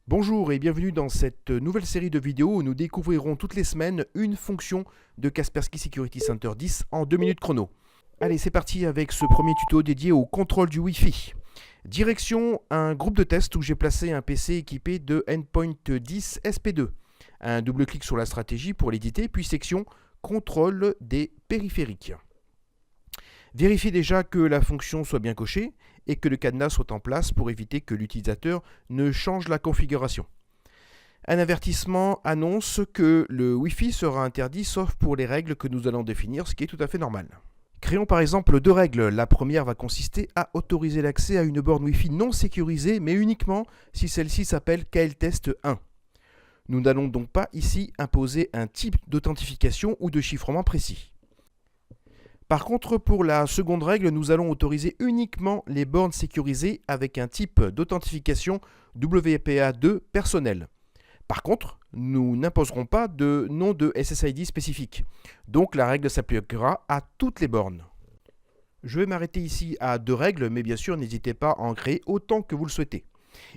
Bonjour et bienvenue dans cette nouvelle série de vidéos où nous découvrirons toutes les semaines une fonction de Kaspersky Security Center 10 en 2 minutes chrono. Allez, c'est parti avec ce premier tuto dédié au contrôle du Wi-Fi. Direction un groupe de test où j'ai placé un PC équipé de Endpoint 10 SP2. Un double clic sur la stratégie pour l'éditer, puis section contrôle des périphériques. Vérifiez déjà que la fonction soit bien cochée et que le cadenas soit en place pour éviter que l'utilisateur ne change la configuration. Un avertissement annonce que le Wi-Fi sera interdit sauf pour les règles que nous allons définir, ce qui est tout à fait normal. Créons par exemple deux règles. La première va consister à autoriser l'accès à une borne Wi-Fi non sécurisée, mais uniquement si celle-ci s'appelle KLTest 1. Nous n'allons donc pas ici imposer un type d'authentification ou de chiffrement précis. Par contre, pour la seconde règle, nous allons autoriser uniquement les bornes sécurisées avec un type d'authentification WPA2 personnel. Par contre, nous n'imposerons pas de nom de SSID spécifique. Donc la règle s'appliquera à toutes les bornes. Je vais m'arrêter ici à deux règles, mais bien sûr, n'hésitez pas à en créer autant que vous le souhaitez.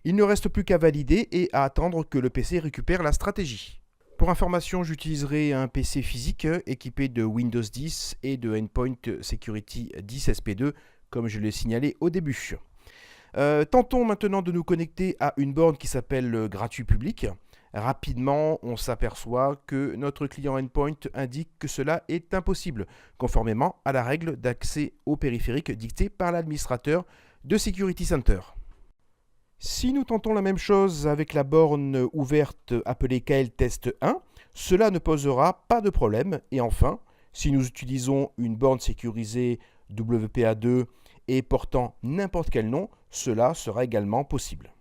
Il ne reste plus qu'à valider et à attendre que le PC récupère la stratégie. Pour information, j'utiliserai un PC physique équipé de Windows 10 et de Endpoint Security 10 SP2, comme je l'ai signalé au début. Tentons maintenant de nous connecter à une borne qui s'appelle gratuit public. Rapidement, on s'aperçoit que notre client Endpoint indique que cela est impossible, conformément à la règle d'accès au périphérique dictée par l'administrateur de Security Center. Si nous tentons la même chose avec la borne ouverte appelée KLTest 1, cela ne posera pas de problème. Et enfin, si nous utilisons une borne sécurisée WPA2 et portant n'importe quel nom, cela sera également possible.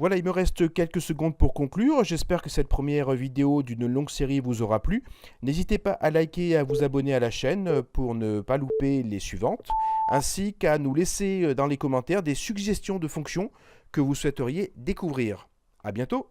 Voilà, il me reste quelques secondes pour conclure. J'espère que cette première vidéo d'une longue série vous aura plu. N'hésitez pas à liker et à vous abonner à la chaîne pour ne pas louper les suivantes, ainsi qu'à nous laisser dans les commentaires des suggestions de fonctions que vous souhaiteriez découvrir. À bientôt!